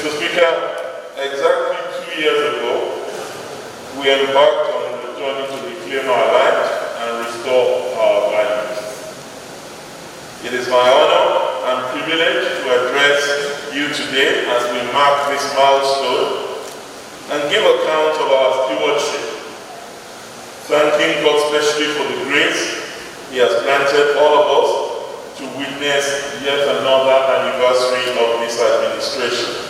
Mr. Speaker, exactly 2 years ago, we embarked on the journey to reclaim our land and restore our values. It is my honor and privilege to address you today as we mark this milestone and give account of our stewardship, thanking God specially for the grace He has granted all of us to witness yet another anniversary of this administration.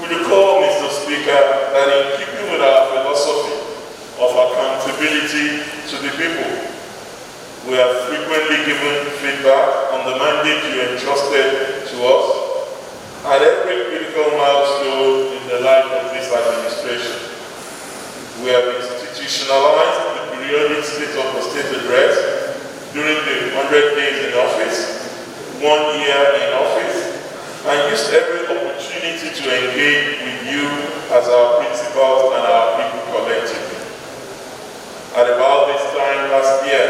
You will recall, Mr. Speaker, that in keeping with our philosophy of accountability to the people, we have frequently given feedback on the mandate you entrusted to us at every critical milestone in the life of this administration. We have institutionalized the periodic State of the State address during the 100 days in office, 1 year in office, and used every opportunity to engage with you as our principals and our people collectively. At about this time last year,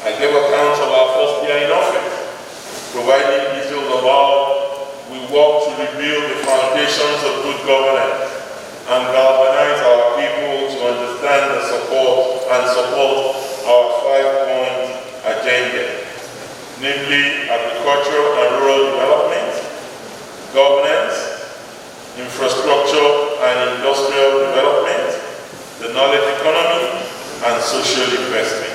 I gave account of our first year in office, providing details of how we work to rebuild the foundations of good governance and galvanize our people to understand the support our 5-point agenda, namely agricultural and rural development, governance, infrastructure and industrial development, the knowledge economy, and social investment.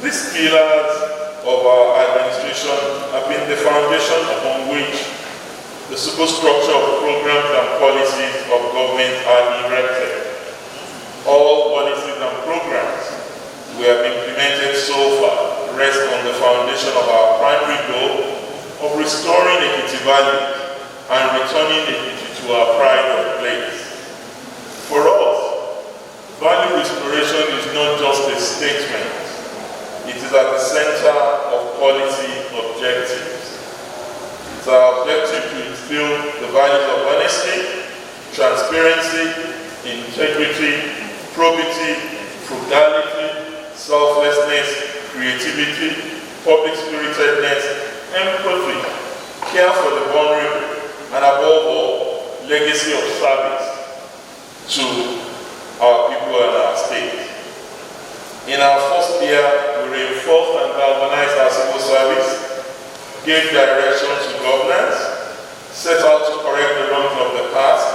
These pillars of our administration have been the foundation upon which the superstructure of programs and policies of government are erected. All policies and programs we have implemented so far rest on the foundation of our primary goal of restoring equity value and returning equity to our pride of place. For us, value restoration is not just a statement. It is at the center of policy objectives. It's our objective to instill the values of honesty, transparency, integrity, probity, frugality, selflessness, creativity, public-spiritedness, empathy, care for the vulnerable, and above all, legacy of service to our people and our state. In our first year, we reinforced and galvanized our civil service, gave direction to governance, set out to correct the wrongs of the past,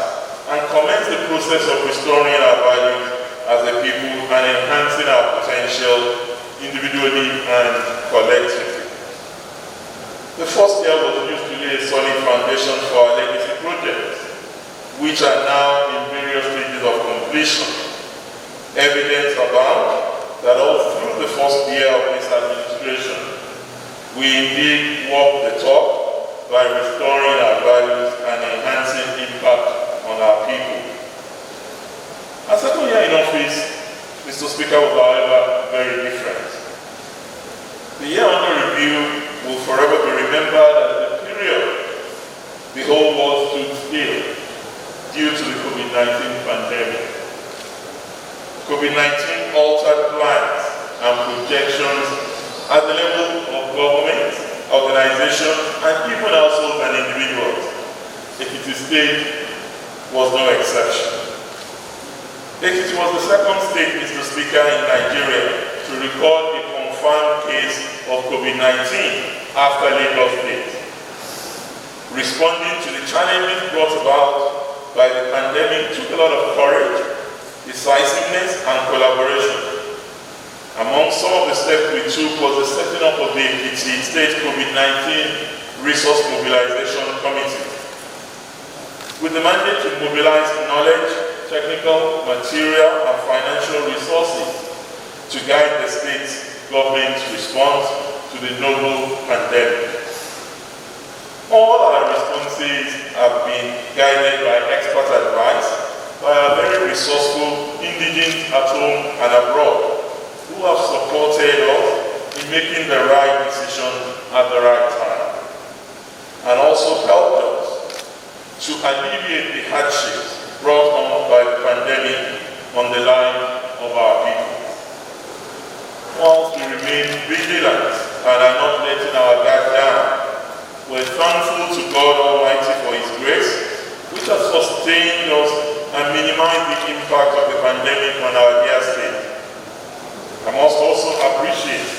and commenced the process of restoring our values as a people and enhancing our potential individually and collectively. The first year was used to lay a solid foundation for our legacy projects, which are now in various stages of completion. Evidence abound that all through the first year of this administration, we indeed walk the talk by restoring our values and enhancing impact on our people. Our second year in office, Mr. Speaker, was however very different. The year under review will forever be remembered as the period the whole world stood still due to the COVID-19 pandemic. COVID-19 altered plans and projections at the level of government, organizations, and even households and individuals. Ekiti State was no exception. Ekiti was the second state, Mr. Speaker, in Nigeria to record a confirmed case of COVID-19 after Lagos State. Responding to the challenges brought about by the pandemic took a lot of courage, decisiveness, and collaboration. Among some of the steps we took was the setting up of the Ekiti State COVID-19 Resource Mobilization Committee, with the mandate to mobilize knowledge, technical, material, and financial resources to guide the state's government's response to the novel pandemic. All our responses have been guided by expert advice by our very resourceful indigents at home and abroad, who have supported us in making the right decision at the right time, and also helped us to alleviate the hardships brought on by the pandemic on the lives of our people. Whilst we remain vigilant and are not letting our guard down, We're thankful to God Almighty for His grace, which has sustained us and minimized the impact of the pandemic on our dear state. I must also appreciate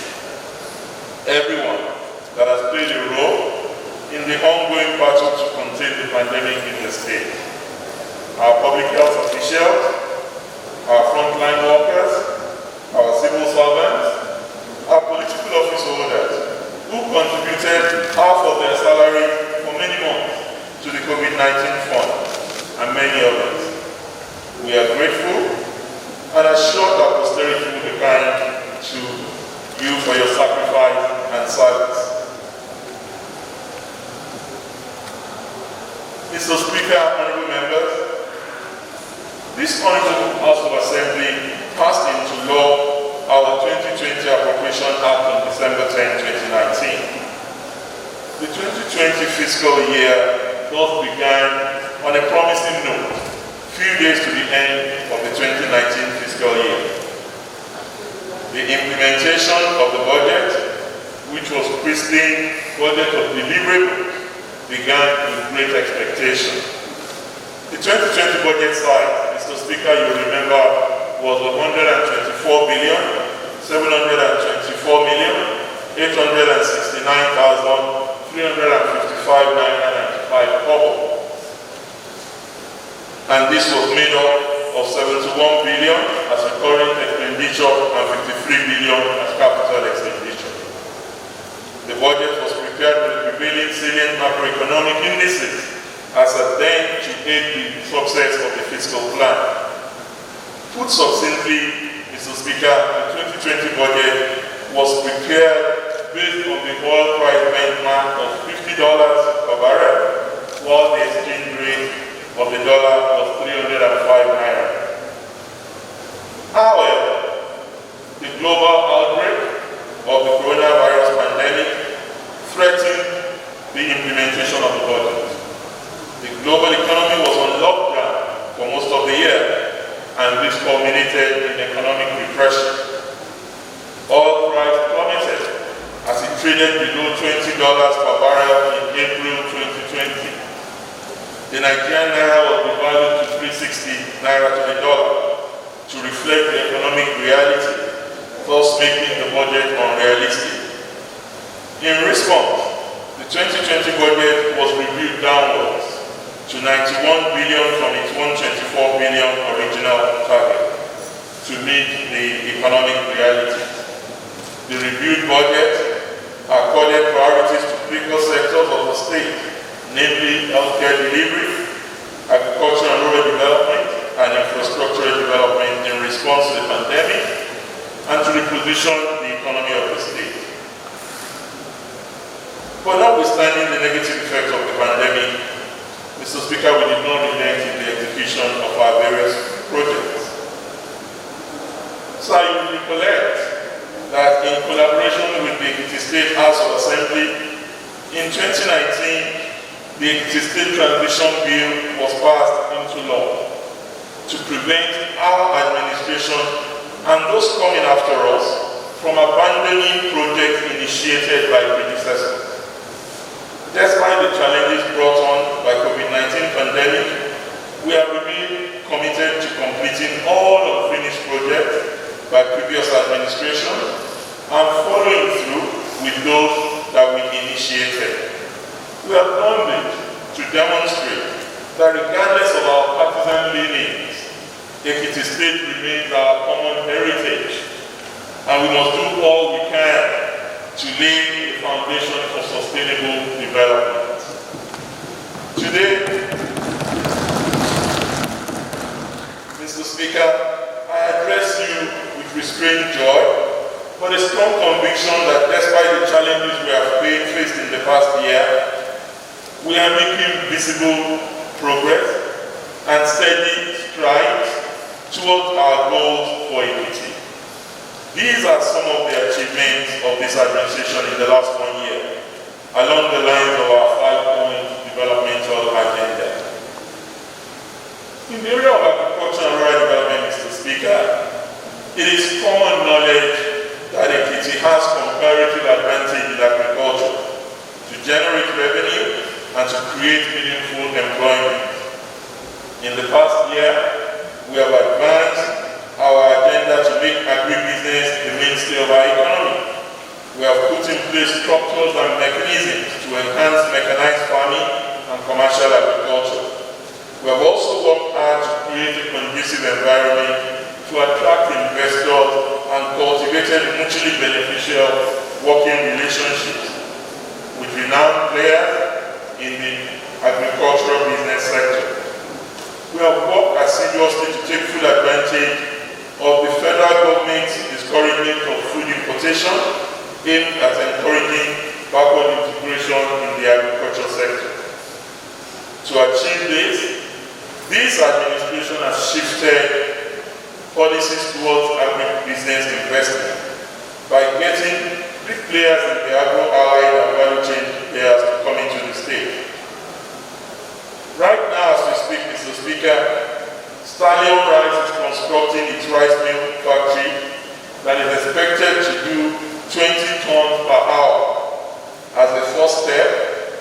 everyone that has played a role in the ongoing battle to contain the pandemic in the state. Our public health officials, our frontline workers, our civil servants, our political office holders, who contributed half of their salary for many months to the COVID-19 fund, and many others. We are grateful and assured that posterity will be kind to you for your sacrifice and service. Mr. Speaker, honorable members, this Honorable House of Assembly passed into law our 2020 Appropriation Act on December 10, 2019. The 2020 fiscal year thus began on a promising note, few days to the end of the 2019 fiscal year. The implementation of the budget, which was christened Budget of Deliverables, began with great expectation. The 2020 budget size, Mr. Speaker, you remember, was 124,724,869,355 kobo. And this was made up of 71 billion as a current expenditure and 53 billion as capital expenditure. The budget was prepared with the prevailing salient macroeconomic indices as a dent to aid the success of the fiscal plan. Put succinctly, Mr. Speaker, the 2020 budget was prepared based on the oil price benchmark of $50 per barrel, while the exchange rate of the dollar was 305 naira. However, the global outbreak of the coronavirus pandemic threatened the implementation of the budget. The global economy was on lockdown for most of the year, and this culminated in economic repression. Oil price plummeted as it traded below $20 per barrel in April 2020. The Nigerian naira was devalued to 360 naira to the dollar to reflect the economic reality, thus making the budget unrealistic. In response, the 2020 budget was reviewed downwards to 91 billion from its 124 billion original target to meet the economic reality. The reviewed budget accorded priorities to critical sectors of the state, namely healthcare delivery, agriculture and rural development, and infrastructural development in response to the pandemic, and to reposition the economy of the state. But notwithstanding the negative effects of the pandemic, Mr. Speaker, we did not relent in the execution of our various projects. So you will recollect that in collaboration with the Ekiti State House of Assembly, in 2019, the Ekiti State Transition Bill was passed into law to prevent our administration and those coming after us from abandoning projects initiated by predecessors. Despite the challenges brought on by COVID-19 pandemic, we have remained committed to completing all unfinished projects by previous administration and following through with those that we initiated. We have done this to demonstrate that regardless of our partisan leanings, Ekiti State remains our common heritage, and we must do all we can to lay the foundation for sustainable development. Today, Mr. Speaker, I address you with restrained joy, but a strong conviction that despite the challenges we have faced in the past year, we are making visible progress and steady strides towards our goals for equity. These are some of the achievements of this administration in the last 1 year, along the lines of our 5-point developmental agenda. In the area of agriculture and rural development, Mr. Speaker, it is common knowledge that Ekiti has comparative advantage in agriculture to generate revenue and to create meaningful employment. In the past year, we have advanced our agenda to make agribusiness the mainstay of our economy. We have put in place structures and mechanisms to enhance mechanized farming and commercial agriculture. We have also worked hard to create a conducive environment to attract investors and cultivated mutually beneficial working relationships with renowned players in the agricultural business sector. We have worked assiduously to take full advantage of the federal government's discouragement of food importation aimed at encouraging backward integration in the agriculture sector. To achieve this administration has shifted policies towards agribusiness investment by getting big players in the agro-allied and value chain players to come into the state. Right now, as we speak, Mr. Speaker, Stallion Rice is constructing its rice mill factory that is expected to do 20 tons per hour. As a first step,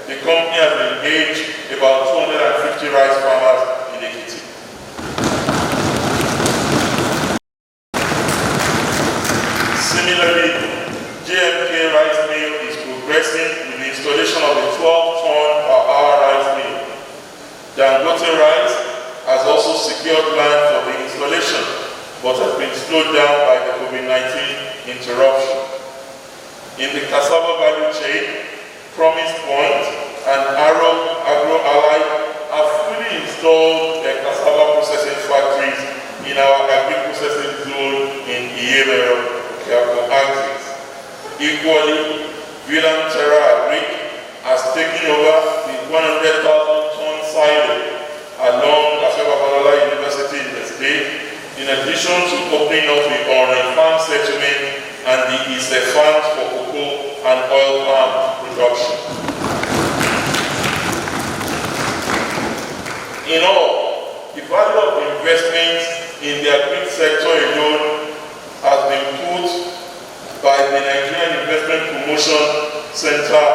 the company has engaged about 250 rice farmers in Ekiti. Similarly, JMK Rice Mill is progressing with the installation of a 12-ton per hour rice mill. Dangote Rice has also secured land for the installation, but has been slowed down by the COVID-19 interruption. In the cassava value chain, Promise Point and Arrow Agro-Allied have fully installed their cassava processing factories in our agri-processing zone in Iyebero, Okeako axis. Equally, Villam Terra Agri has taken over the 100,000-ton silo along Afebafalola University in the state, in addition to opening up the Orange Farm Settlement and the Ise Farms for cocoa and oil palm production. In all, the value of investments in the agri sector alone has been put by the Nigerian Investment Promotion Center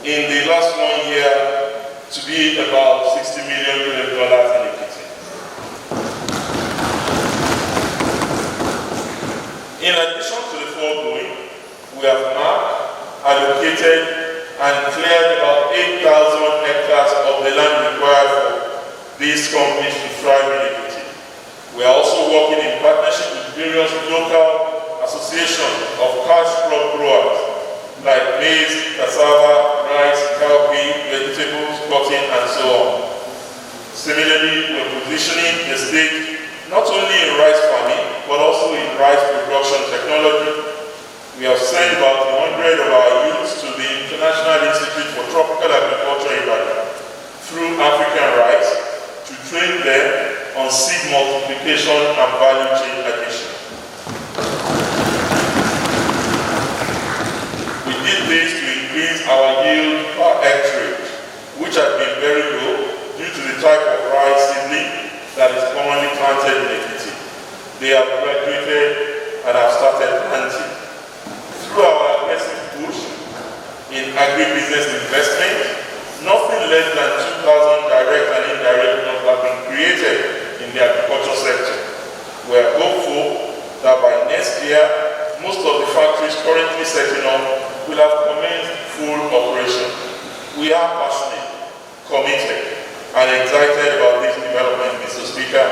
in the last 1 year to be about $60 million in Ekiti. In addition to the foregoing, we have mapped, allocated, and cleared about 8,000 hectares of the land required for these companies to thrive in Ekiti. We are also working in partnership with various local associations of cash crop growers like maize, cassava, rice, cowpea, vegetables, cotton, and so on. Similarly, we are positioning the state not only in rice farming, but also in rice production technology. We have sent about 100 of our youths to the International Institute for Tropical Agriculture in Ibadan through African Rice to train them on seed multiplication and value chain addition. We did this to increase our yield per hectare, which has been very low due to the type of rice seedling that is commonly planted in Ekiti. They have graduated and have started planting. Through our aggressive push in agribusiness investment, nothing less than 2,000 direct and indirect jobs have been created in the agriculture sector. We are hopeful that by next year, most of the factories currently setting up will have commenced full operation. We are passionate, committed, and excited about this development, Mr. Speaker,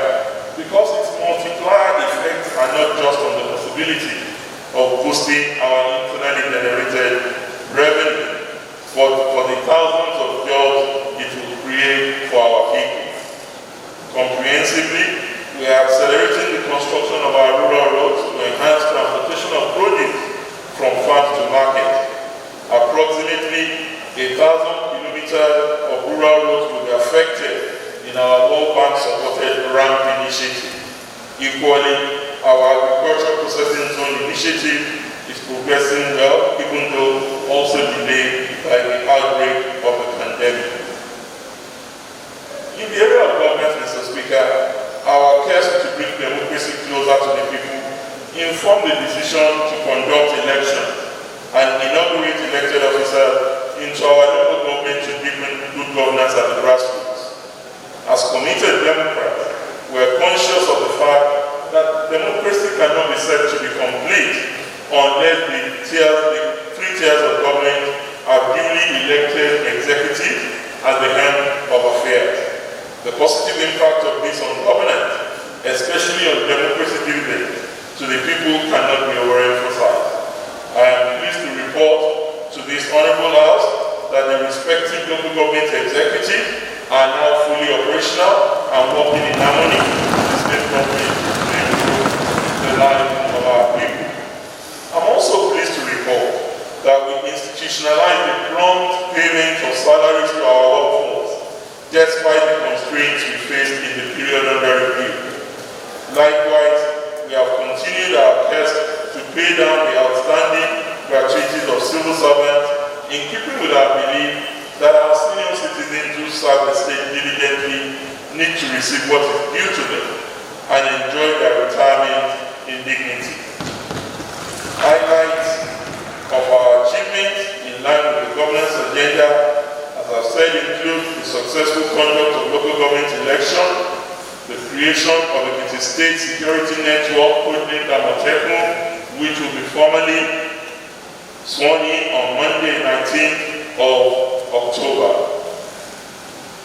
because its multiplier effects are not just on the possibility of boosting our internally generated revenue, but for the thousands of jobs it will create for our people. Comprehensively, we are accelerating the construction of our rural roads to enhance transportation of produce from farm to market. Approximately 1,000 kilometers of rural roads will be affected in our World Bank-supported RAMP initiative. Equally, our agricultural processing zone initiative is progressing well, even though also delayed by the outbreak of the pandemic. In the area of governance, Mr. Speaker, our quest to bring democracy closer to the people informed the decision to conduct elections and inaugurate elected officers into our local government to deepen good governance at the grassroots. As committed Democrats, we are conscious of the fact that democracy cannot be said to be complete unless the three tiers of government are duly elected executive at the helm of affairs. The positive impact of this on governance, especially on democracy dividends to the people, cannot be overemphasized. I am pleased to report to this Honorable House that the respective local government executives are now fully operational and working in harmony with the state government to improve the life of our people. I'm also pleased to report that we institutionalized the prompt payment of salaries to our workforce, despite the constraints we faced in the period under review. Likewise, we have continued our quest to pay down the outstanding gratuities of civil servants, in keeping with our belief that our senior citizens who serve the state diligently need to receive what is due to them and enjoy their retirement in dignity. Highlights of our achievements in line with the governance agenda, as I've said, include the successful conduct of local government elections, the creation of a state security network codenamed Amotekun, which will be formally sworn in on Monday, 19th of October.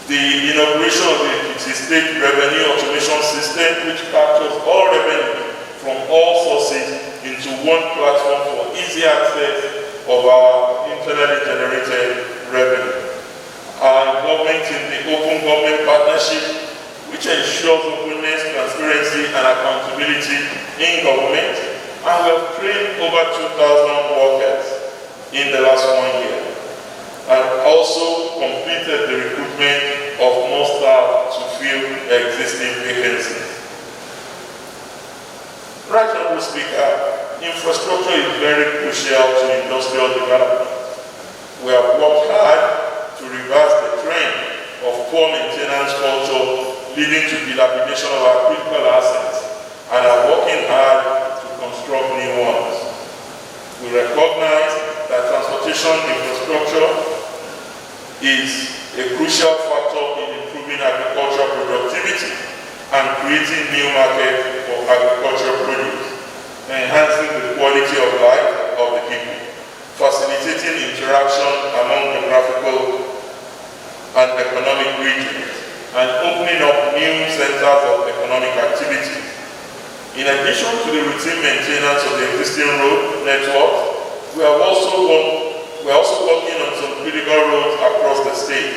The inauguration of the state revenue automation system, which captures all revenue from all sources into one platform for easy access of our internally generated revenue. Our involvement in the Open Government Partnership, which ensures openness, transparency, and accountability in government, and we have trained over 2,000 workers in the last 1 year, and also completed the recruitment of more staff to fill existing vacancies. Right, Honorable Speaker, infrastructure is very crucial to industrial development. We have worked hard to reverse the trend of poor maintenance culture leading to dilapidation of our critical assets, and are working hard to construct new ones. We recognize that transportation infrastructure is a crucial factor in improving agricultural productivity and creating new markets for agricultural produce, enhancing the quality of life of the people, facilitating interaction among geographical and economic regions, and opening up new centers of economic activity. In addition to the routine maintenance of the existing road network, we are also working on some critical roads across the state,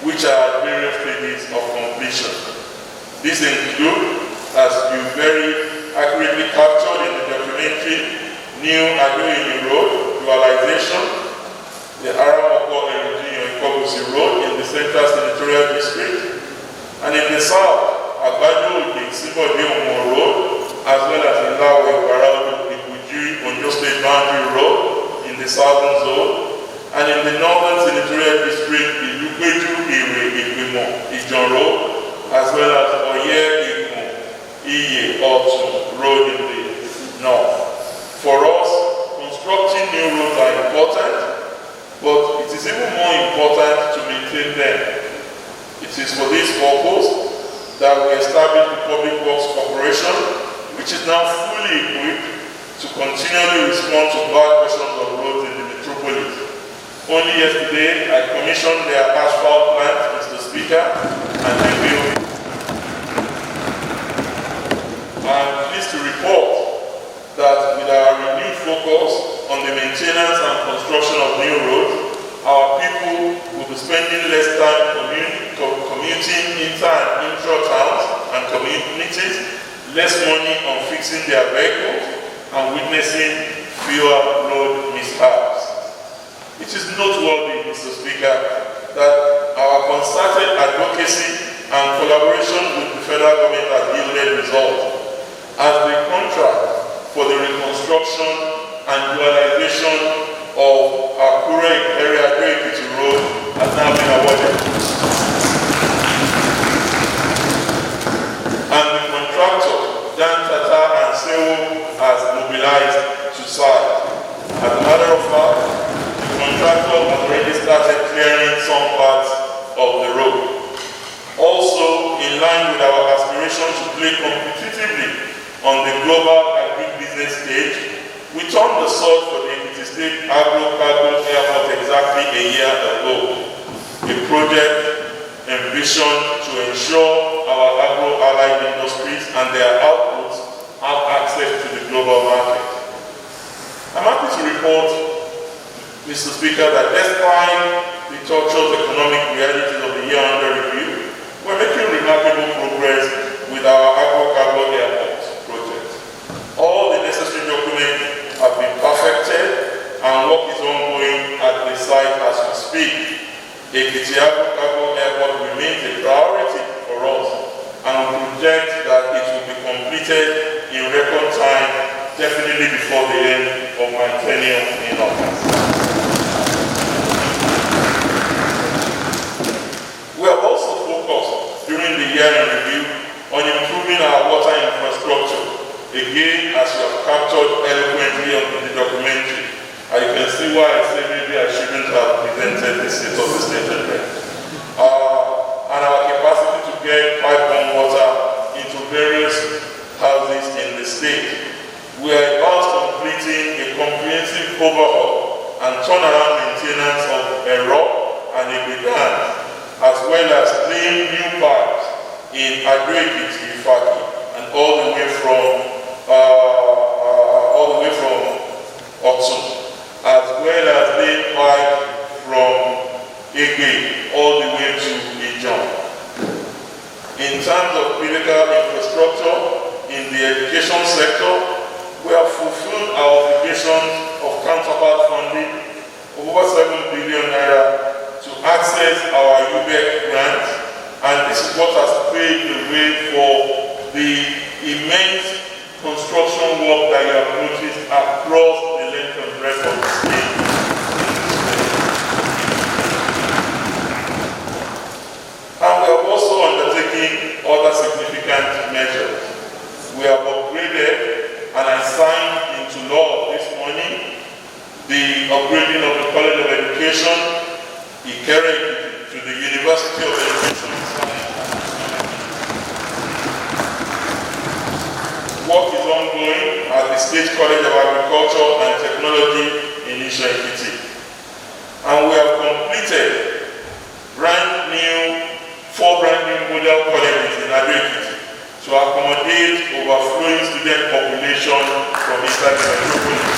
which are at various stages of completion. These include, as you very accurately captured in the documentary, New Adoini Road, dualization, the Aramoko-Erijinyo-Ikogosi Road in the Central Senatorial District, and in the south, Agbado-Ode-Sibode-Omo Road, as well as in Lawe-Ibarao-Ibuji Ondo State Boundary Road in the southern zone, and in the northern senatorial district, Ilupeju-Ire-Igbimo-Ijon Road, as well as Oye-Igun-Iye-Otun Road in the north. For us, constructing new roads are important, but it is even more important to maintain them. It is for this purpose that we established the Public Works Corporation, which is now fully equipped to continually respond to bad portions of roads in the metropolis. Only yesterday, I commissioned their asphalt plant, Mr. Speaker, and they will. I am pleased to report that with our renewed focus on the maintenance and construction of new roads, our people will be spending less time commuting inter and intra-towns and communities, less money on fixing their vehicles, and witnessing fewer road mishaps. It is noteworthy, Mr. Speaker, that our concerted advocacy and collaboration with the federal government has yielded results, as the contract for the reconstruction and dualization of Akure area Ekiti Road has now been awarded. And the contractor, Dan Tata and Sewo, has mobilized to site. As a matter of fact, the contractor has already started clearing some parts of the road. Also, in line with our aspiration to play competitively on the global agribusiness stage, we turned the search for the Ekiti State Agro-Cargo Airport exactly a year ago. A project envisioned to ensure our agro-allied industries and their outputs have access to the global market. I'm happy to report, Mr. Speaker, that despite the tortuous economic realities of the year under review, we're making remarkable progress with our agro-cargo airport project. All the necessary documents have been perfected and work is ongoing at the site as we speak. Ekiti Agro-Cargo Airport remains a priority for us and we project that it will be completed in record time, definitely before the end of my tenure in office. We have also focused during the year in review on improving our water infrastructure, again as we have captured eloquently on the documentary. And you can see why I say maybe I shouldn't have presented the state of the state address. And our capacity to get pipe-borne water into various houses in the state. We are about completing a comprehensive overhaul and turnaround maintenance of Ero and Ibadan, as well as laying new pipes in Ado-Ekiti, Ifaki, and all the way from Otsun, as well as laying pipe from Ege all the way to Ijon. In terms of critical infrastructure in the education sector, we have fulfilled our obligation of counterpart funding of over 7 billion naira to access our UBEC grant, and this is what has paved the way for the immense construction work that you have noticed across the length and breadth of the state. And we have also undertaken other significant measures. We have upgraded, and I signed into law this morning, the upgrading of the College of Education, Ikere, to the University of Education. Work is ongoing at the State College of Agriculture and Technology in Isha-Ekiti. And we have completed four brand new model colleges in Ado-Ekiti to accommodate overflowing student population from inside the metropolis.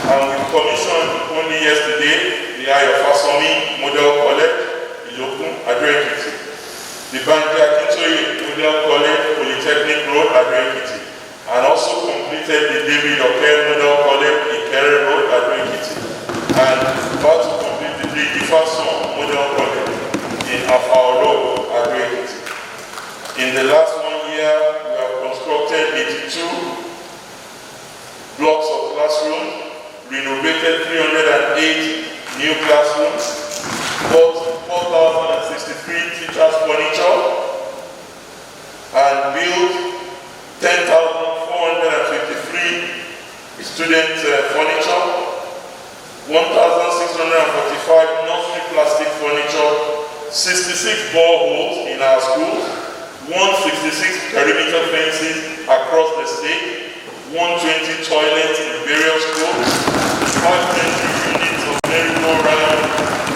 And we commissioned only yesterday the Ayofasomi Model College, Ilokun, Ado-Ekiti. The Banji Akintoye Model College, Polytechnic Road, Ado-Ekiti, and also completed the David Oke Model College, Ikere Road, Ado-Ekiti, and about to complete the Ifason Model College in Afao Road, Ado-Ekiti. In the last 1 year, we have constructed 82 blocks of classrooms, renovated 308 new classrooms, bought 4,063 teachers' furniture, and built 10,453 student furniture, 1,645 nursery plastic furniture, 66 boreholes in our schools, 166 perimeter fences across the state, 120 toilets in various schools, 520 units of merry-go-round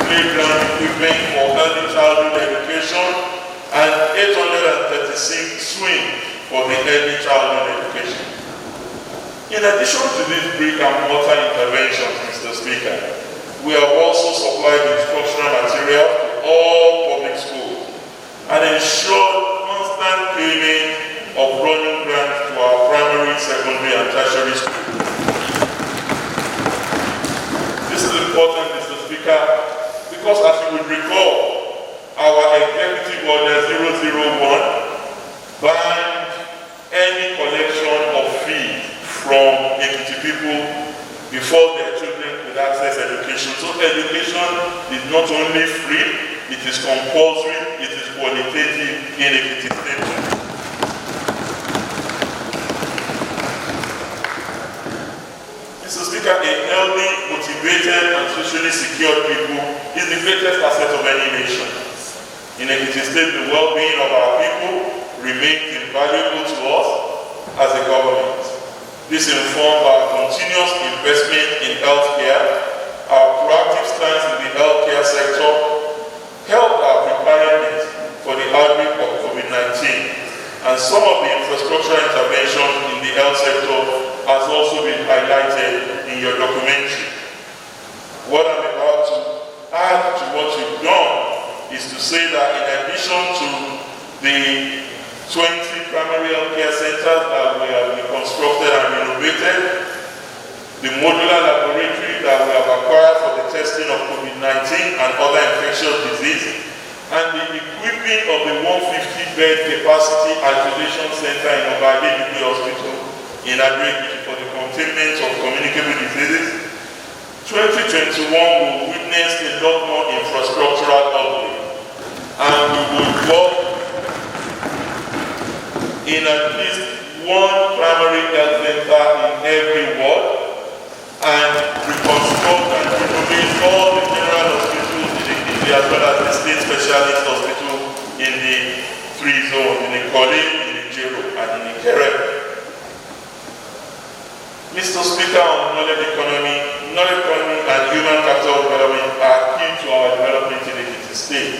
playground equipment for early childhood education, and 836 swings for the early childhood education. In addition to these brick and mortar interventions, Mr. Speaker, we have also supplied instructional material to all public schools and ensured constant payment of running grants to our primary, secondary, and tertiary schools. This is important, Mr. Speaker, because as you would recall, our executive order 001 banned any collection of fees from Ekiti people before their children could access education. So education is not only free, it is compulsory, it is qualitative in Ekiti State. Mr. Speaker, a healthy, motivated and socially secured people is the greatest asset of any nation. In Ekiti State, the well-being of our people remains invaluable to us as a government. This informed our continuous investment in healthcare, our proactive stance in the healthcare sector, helped our preparedness for the outbreak of COVID-19, and some of the infrastructure intervention in the health sector has also been highlighted in your documentary. What I'm about to add to what you've done is to say that in addition to the 20 primary healthcare centers that we have reconstructed and renovated, the modular laboratory that we have acquired for the testing of COVID-19 and other infectious diseases, and the equipping of the 150-bed capacity isolation center in Obade Hospital in Adre for the containment of communicable diseases, 2021 will witness a lot more infrastructural upgrade, and we will work in at least one primary health center in every ward, and reconstruct and renovate all the general hospitals in the city as well as the state specialist hospital in the 3 zones, in the Kole, in the Jero, and in the Kere. Mr. Speaker, on knowledge economy and human capital development are key to our development in the Ekiti State.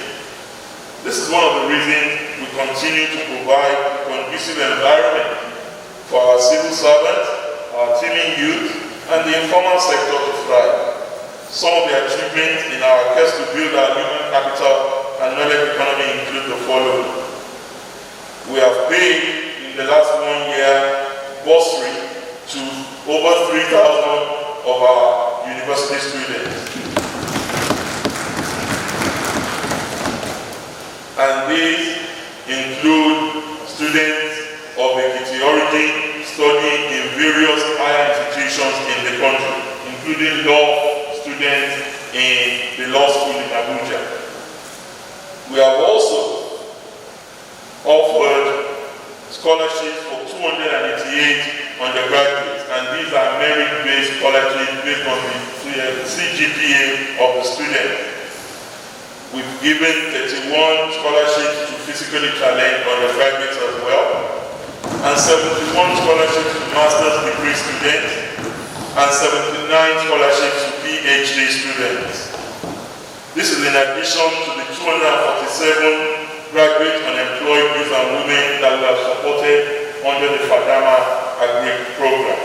This is one of the reasons we continue to provide a conducive environment for our civil servants, our teeming youth, and the informal sector to thrive. Some of the achievements in our quest to build our human capital and knowledge economy include the following. We have paid in the last 1 year bursary to over 3,000 of our university students. And these include students of Ekiti origin studying in various higher institutions in the country, including law students in the law school in Abuja. We have also offered scholarships for 288 undergraduates, and these are merit-based scholarships based on the CGPA of the student. We've given 31 scholarships to physically challenged undergraduates as well, and 71 scholarships to master's degree students, and 79 scholarships to PhD students. This is in addition to the 247 graduate unemployed youth and women that we have supported under the FADAMA Agri program.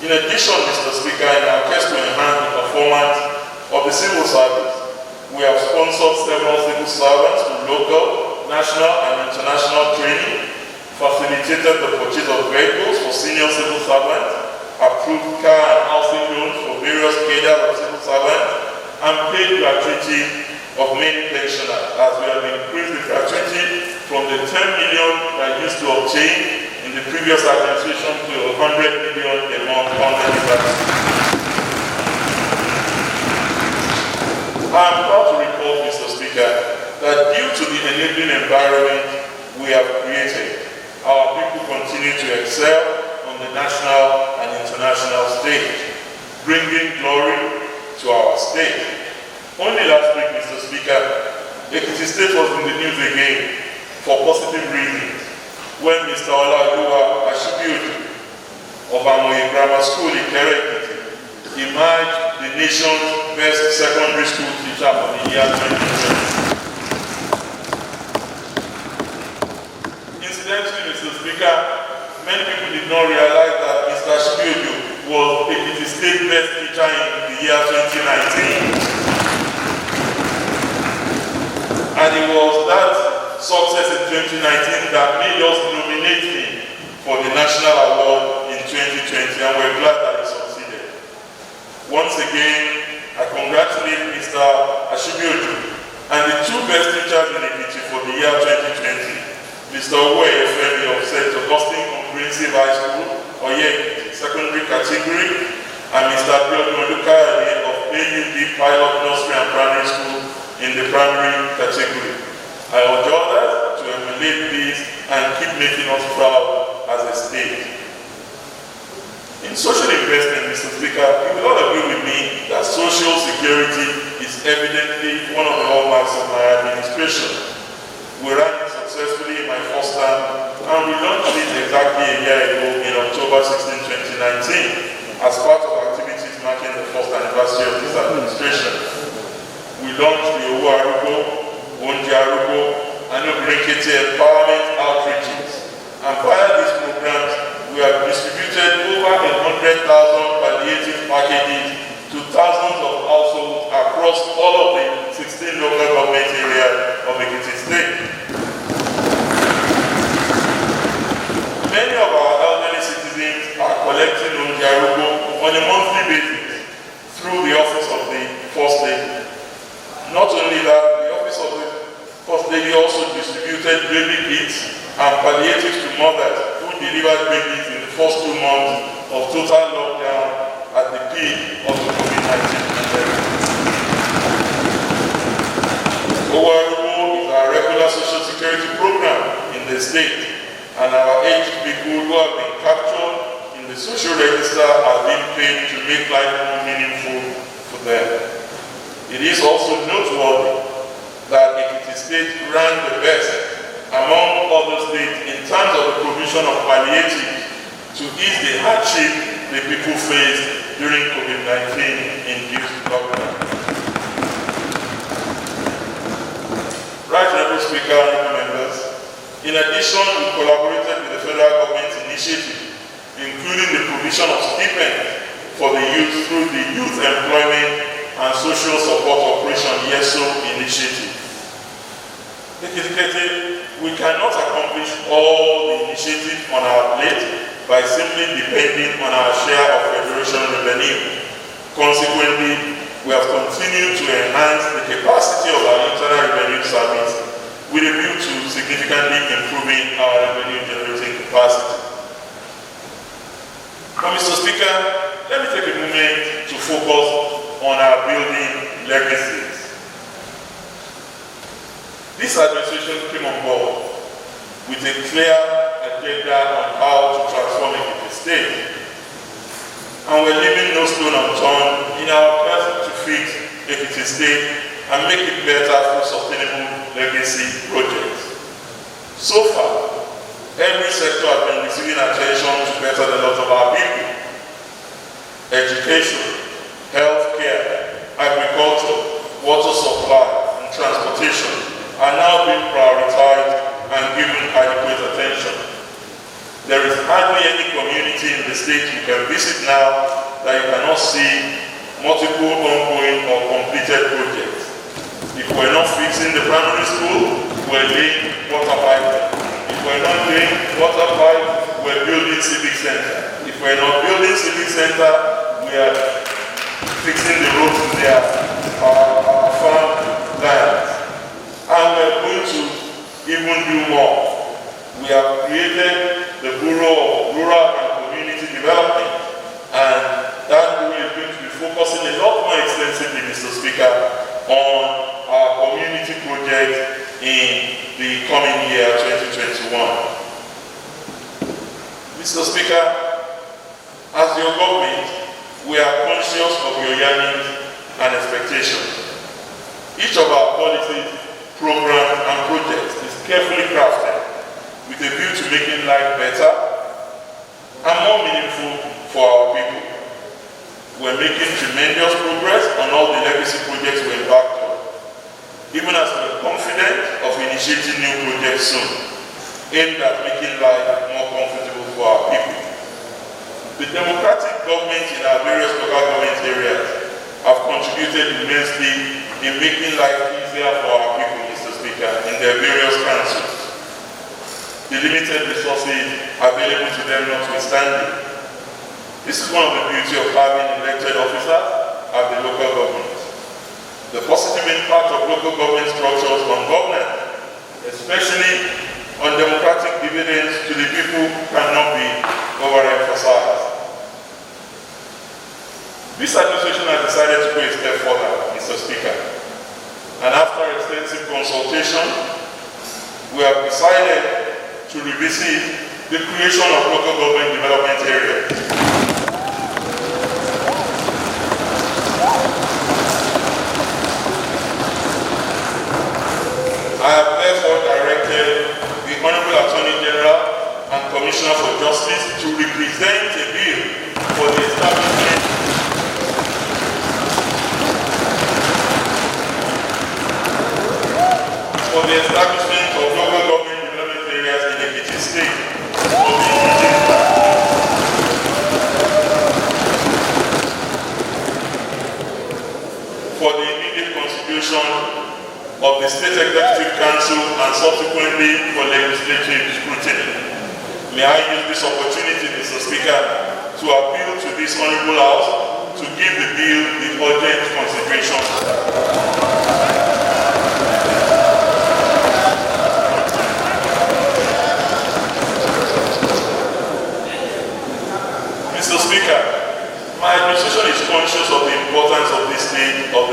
In addition, Mr. Speaker, in our quest to enhance the performance of the civil service, we have sponsored several civil servants to local, national, and international training, facilitated the purchase of vehicles for senior civil servants, approved car and housing loans for various cadres of civil servants, and paid gratuity of many pensioners, as we have increased the gratuity from the 10 million that used to obtain in the previous administration to 100 million a month under the gratuity. I am proud to report, Mr. Speaker, that due to the enabling environment we have created, our people continue to excel on the national and international stage, bringing glory to our state. Only last week, Mr. Speaker, Ekiti State was in the news again for positive reasons when Mr. Olajuwa Ashibioju of Amoye Grammar School in Kere emerged the nation's best secondary school teacher for the year 2020. Incidentally, Mr. Speaker, many people did not realize that Mr. Ashibioju was Ekiti State best teacher in the year 2019. And it was that success in 2019 that made us nominate him for the national award in 2020, and we're glad that he succeeded. Once again, I congratulate Mr. Ashibioju and the two best teachers in Ekiti for the year 2020, Mr. Owe of St. Augustine Comprehensive High School, Oye Secondary Category, and Mr. Abiodun Olukayode of AUD Pilot Nursery and Primary School in the primary category. I urge others to emulate this and keep making us proud as a state. In In social investment, Mr. Speaker, you will all agree with me that social security is evidently one of the hallmarks of my administration. We ran it successfully in my first term, and we launched it exactly a year ago in October 16, 2019, as part of activities marking the first anniversary of this administration. We launched the Owo Arugo, Onje Arugo, and Obrinkete empowerment outreaches. And via these programs, we have distributed over 100,000 palliative packages to thousands of households across all of the 16 local government areas of Ekiti State. Many of our elderly citizens are collecting Onje Arugo on a monthly basis through the office of the First Lady. Not only that, the office of the First Lady also distributed baby kits and palliatives to mothers who delivered babies in the first 2 months of total lockdown at the peak of the COVID-19 pandemic. Owo Arugo is our regular social security program in the state, and our aged people who have been captured in the social register are being paid to make life more meaningful for them. It is also noteworthy that Ekiti State ranked the best among other states in terms of the provision of palliatives to ease the hardship the people faced during COVID-19 induced lockdown. Right, Honorable Speaker and members, in addition, we collaborated with the federal government initiative, including the provision of stipends for the youth through the Youth Employment and Social Support Operation YESO initiative. We cannot accomplish all the initiatives on our plate by simply depending on our share of federation revenue. Consequently, we have continued to enhance the capacity of our internal revenue service with a view to significantly improving our revenue generating capacity. Now, Mr. Speaker, let me take a moment to focus on our building legacies. This administration came on board with a clear agenda on how to transform Ekiti State. And we're leaving no stone unturned in our quest to fix Ekiti State and make it better through sustainable legacy projects. So far, every sector has been receiving attention to better the lot of our people. Education, healthcare, agriculture, water supply, and transportation are now being prioritized and given adequate attention. There is hardly any community in the state you can visit now that you cannot see multiple ongoing or completed projects. If we're not fixing the primary school, we're laying water pipe. If we're not laying water pipe, we're building civic center. If we're not building civic center, we are fixing the roads in their farm lands. And we're going to even do more. We have created the Bureau of Rural and Community Development, and that bureau is going to be focusing a lot more extensively, Mr. Speaker, on our community projects in the coming year, 2021. Mr. Speaker, as your government, we are conscious of your yearnings and expectations. Each of our policies, programs, and projects is carefully crafted with a view to making life better and more meaningful for our people. We're making tremendous progress on all the legacy projects we embarked on, even as we're confident of initiating new projects soon, aimed at making life more comfortable for our people. The democratic government in our various local government areas have contributed immensely in making life easier for our people, Mr. Speaker, in their various councils. The limited resources available to them notwithstanding. This is one of the beauty of having elected officers at the local government. The positive impact of local government structures on governance, especially on democratic dividends to the people, cannot be overemphasized. This administration has decided to go a step further, Mr. Speaker. And after extensive consultation, we have decided to revisit the creation of local government development areas. therefore directed the Honorable Attorney General and Commissioner for Justice to represent a bill for the establishment of local government development areas in Ekiti State for the immediate constitution of the State Executive Council and subsequently for legislative scrutiny. May I use this opportunity, Mr. Speaker, to appeal to this Honorable House to give the bill the urgent consideration. Mr. Speaker, my administration is conscious of the importance of the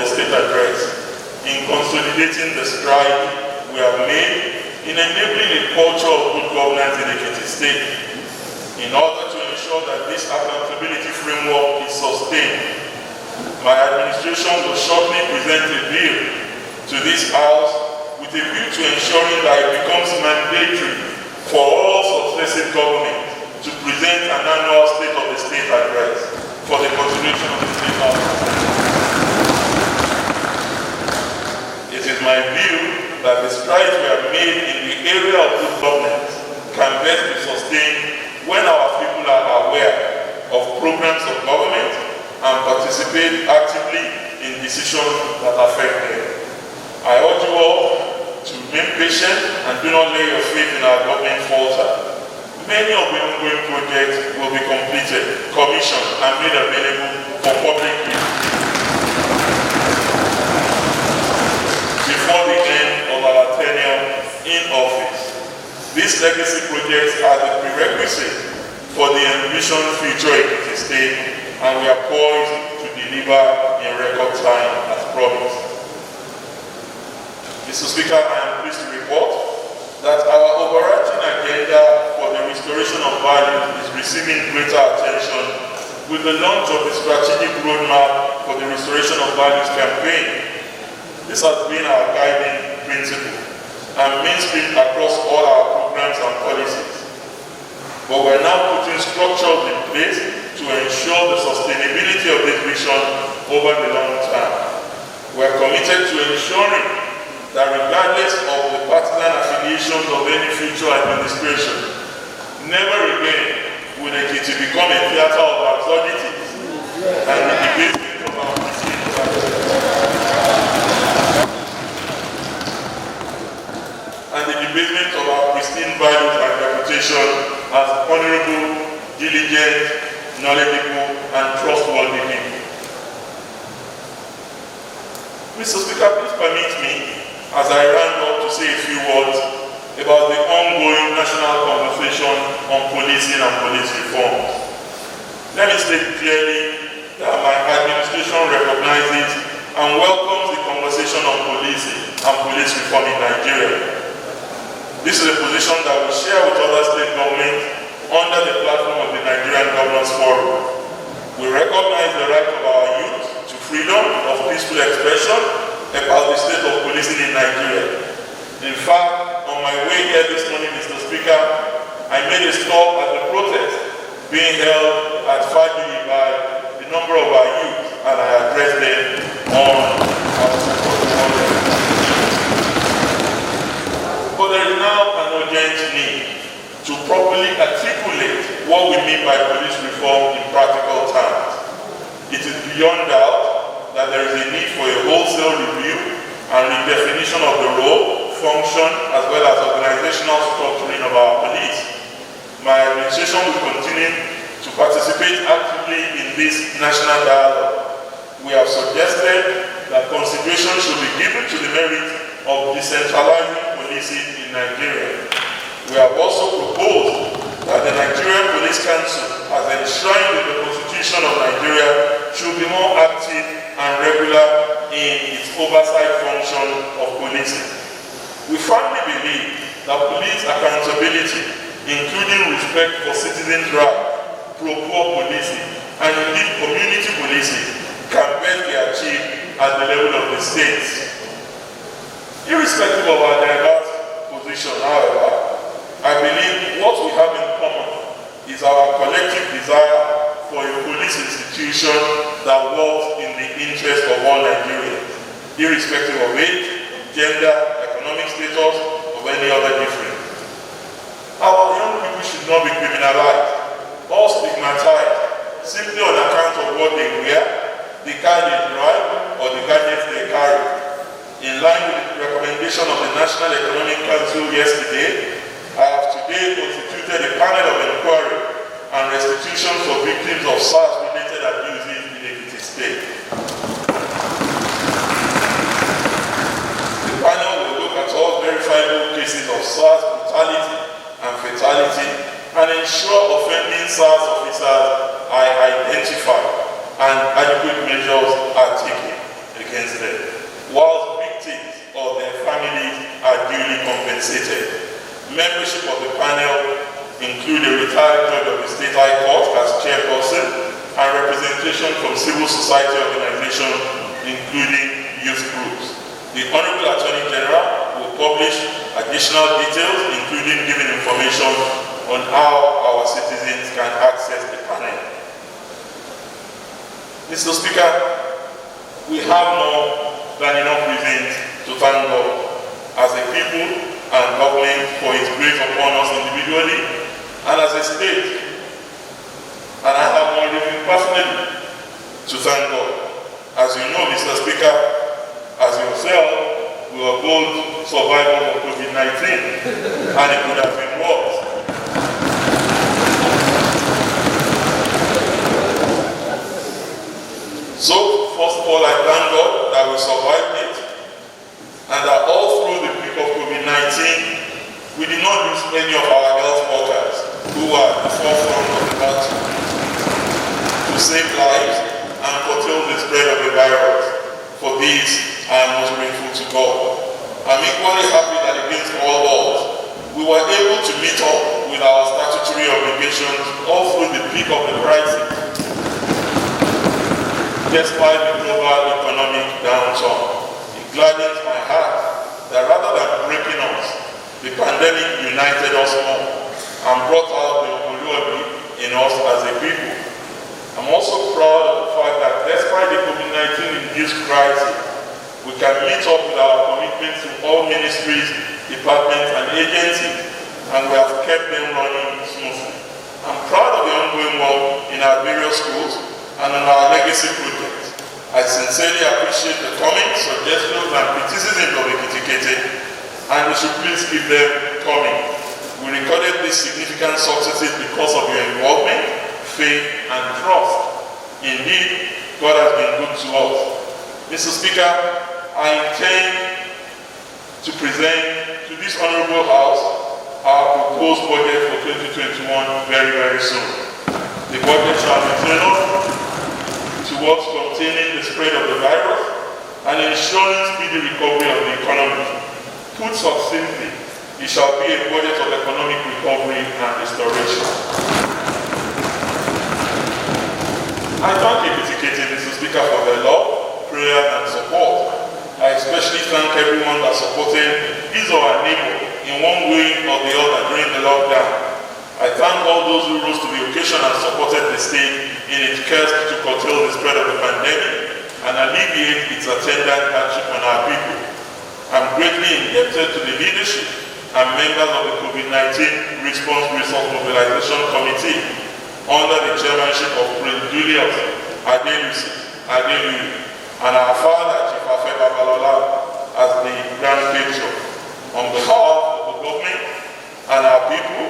state address in consolidating the stride we have made in enabling a culture of good governance in Ekiti State. In order to ensure that this accountability framework is sustained, my administration will shortly present a bill to this House with a view to ensuring that it becomes mandatory for all successive governments to present an annual State of the State address for the continuation of the State House. It is my view that the strides we have made in the area of good governance can best be sustained when our people are aware of programs of government and participate actively in decisions that affect them. I urge you all to remain patient and do not lay your faith in our government falter. Many of the ongoing projects will be completed, commissioned, and made available for public use before the end of our tenure in office. These legacy projects are the prerequisite for the envisioned future Ekiti State, and we are poised to deliver in record time as promised. Mr. Speaker, I am pleased to report that our overarching agenda for the restoration of values is receiving greater attention with the launch of the strategic roadmap for the restoration of values campaign. This has been our guiding principle and mainstream across all our programs and policies. But we're now putting structures in place to ensure the sustainability of this vision over the long term. We're committed to ensuring that regardless of the partisan affiliations of any future administration, never again will Ekiti become a theater of absurdities and the debasement of our pristine values and reputation as honorable, diligent, knowledgeable, and trustworthy people. Mr. Speaker, please permit me, as I round up, to say a few words about the ongoing national conversation on policing and police reform. Let me state clearly that my administration recognizes and welcomes the conversation on policing and police reform in Nigeria. This is a position that we share with other state governments under the platform of the Nigerian Governors Forum. We recognize the right of our youth to freedom of peaceful expression about the state of policing in Nigeria. In fact, on my way here this morning, Mr. Speaker, I made a stop at the protest being held at Fajiri by a number of our youth, and I addressed them on our support. But there is now an urgent need to properly articulate what we mean by police reform in practical terms. It is beyond doubt that there is a need for a wholesale review and redefinition of the role, function, as well as organizational structuring of our police. My administration will continue to participate actively in this national dialogue. We have suggested that consideration should be given to the merit of decentralizing policing in Nigeria. We have also proposed that the Nigerian Police Council, as enshrined in the Constitution of Nigeria, should be more active and regular in its oversight function of policing. We firmly believe that police accountability, including respect for citizens' rights, pro-poor policing, and indeed community policing, can best be achieved at the level of the states. Irrespective of our diverse collective desire for a police institution that works in the interest of all Nigerians, irrespective of age, gender, economic status, or any other difference. Our young people should not be criminalized or stigmatized simply on account of what they wear, the car they drive, or the gadgets they carry. In line with the recommendation of the National Economic Council yesterday, I have today constituted a panel of inquiry and restitution for victims of SARS-related abuses in Ekiti State. The panel will look at all verifiable cases of SARS brutality and fatality and ensure offending SARS officers are identified and adequate measures are taken against them, whilst victims or their families are duly compensated. Membership of the panel include a retired judge of the State High Court as chairperson and representation from civil society organizations, including youth groups. The Honorable Attorney General will publish additional details, including giving information on how our citizens can access the panel. Mr. Speaker, we have more than enough reasons to thank God as a people and government for His grace upon us individually and as a state. And I have more reason personally to thank God. As you know, Mr. Speaker, as yourself, we were both survivors of COVID-19 and it could have been worse. So, first of all, I thank God that we survived it and that all through the peak of COVID-19, we did not lose any of our health workers who were at the forefront of the battle to save lives and curtail the spread of the virus. For this, I am most grateful to God. I'm equally happy that against all odds, we were able to meet up with our statutory obligations all through the peak of the crisis, despite the global economic downturn. It gladdens my heart that rather than breaking us, the pandemic united us more and brought out the Oluwabi in us as a people. I'm also proud of the fact that despite the COVID-19 induced crisis, we can meet up with our commitments to all ministries, departments, and agencies, and we have kept them running smoothly. I'm proud of the ongoing work in our various schools and on our legacy projects. I sincerely appreciate the comments, suggestions, and criticisms of Ekiti, and we should please keep them coming. We recorded these significant successes because of your involvement, faith, and trust. Indeed, God has been good to us. Mr. Speaker, I intend to present to this Honorable House our proposed budget for 2021 very, very soon. The budget shall be tailored towards containing the spread of the virus and ensuring speedy recovery of the economy. Put succinctly, it shall be a budget of economic recovery and restoration. I thank Ekiti, Mr. Speaker, for their love, prayer, and support. I especially thank everyone that supported his or her neighbor in one way or the other during the lockdown. I thank all those who rose to the occasion and supported the state in its quest to curtail the spread of the pandemic and alleviate its attendant hardship on our people. I'm greatly indebted to the leadership and members of the COVID-19 Response Resource Mobilization Committee under the chairmanship of Prince Julius Adelu and our father, Chief Afe Babalola, as the Grand Patron. On behalf of the government and our people,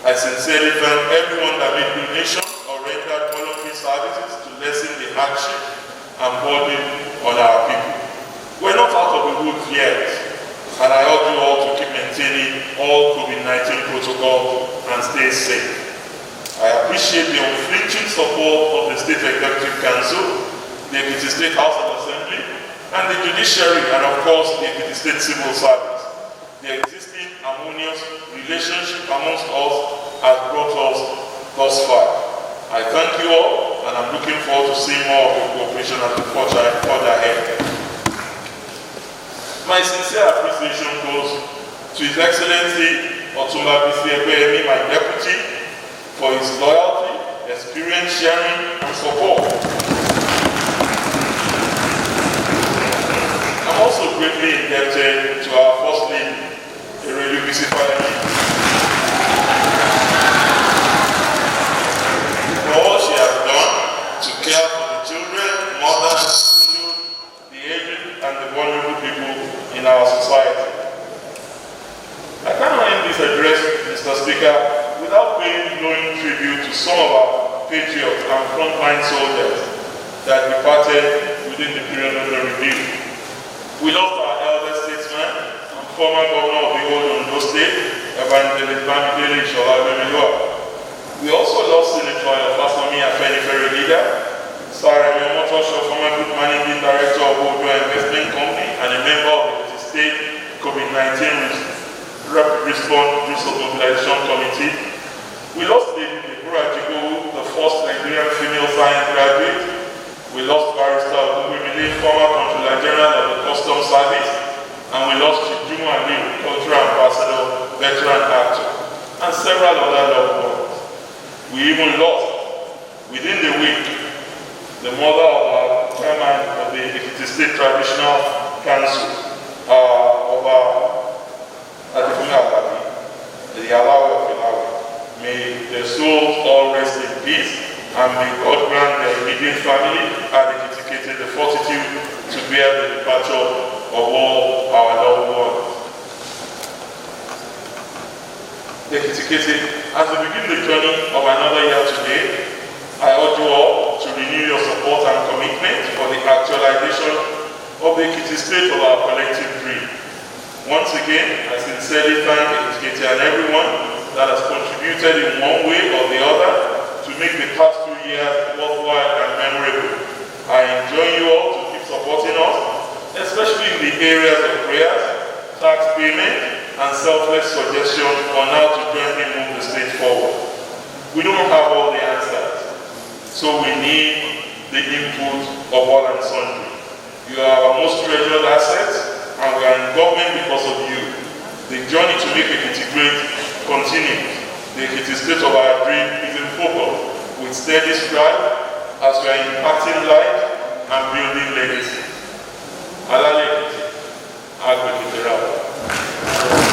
I sincerely thank everyone that made donations or rendered voluntary services to lessen the hardship and burden on our people. We're not out of the woods yet, and I urge you all to keep maintaining all COVID-19 protocols and stay safe. I appreciate the unflinching support of the State Executive Council, the Ekiti State House of Assembly, and the judiciary, and of course the Ekiti State Civil Service. The existing harmonious relationship amongst us has brought us thus far. I thank you all, and I'm looking forward to seeing more of your cooperation as we forge ahead. My sincere appreciation goes to His Excellency Otumba Bisi Ekweyemi, my deputy, for his loyalty, experience sharing, and support. I'm also greatly indebted to our First Lady, Erelubisi Fayemi, for all she has done to care for the children, mothers, widows, the aged, and the vulnerable people in our society. I cannot end this address, Mr. Speaker, without paying glowing tribute to some of our patriots and frontline soldiers that departed within the period under review. We lost our elder statesman and former governor of the old Ondo State, Evangelist Bamidele Shola. We also lost Senator Ayofasomi Afenifere leader, Sarah Motosho, former group managing director of Odo Investment Company and a member of the state COVID-19 Rapid Response Resource Mobilization Committee. We lost Lady Deborah Jigo, the first Nigerian female science graduate. We lost Barrister Ogumile, former Controller General of the Customs Service. And we lost Chijumo Aliu, Cultural Ambassador, veteran actor, and several other loved ones. We even lost, within the week, the mother of our chairman of the Ekiti State Traditional Council, the Alawi of Ilawi. May their souls all rest in peace, and may God grant their immediate family and the fortitude to bear the departure of all our loved ones. As we begin the journey of another year today, I urge you all to renew your support and commitment for the actualization of the Ekiti state of our collective dream. Once again, I sincerely thank Ekiti and everyone that has contributed in one way or the other to make the past 2 years worthwhile and memorable. I enjoin you all to keep supporting us, especially in the areas of prayers, tax payment, and selfless suggestion on how to jointly move the state forward. We don't have all the answers, so we need the input of all and sundry. You are our most treasured assets, and we are in government because of you. The journey to make Ekiti great continues. The Ekiti state of our dream is in focus, with steady stride as we are impacting life and building legacy. Alale Ekiti, Agro Ekiti Rao.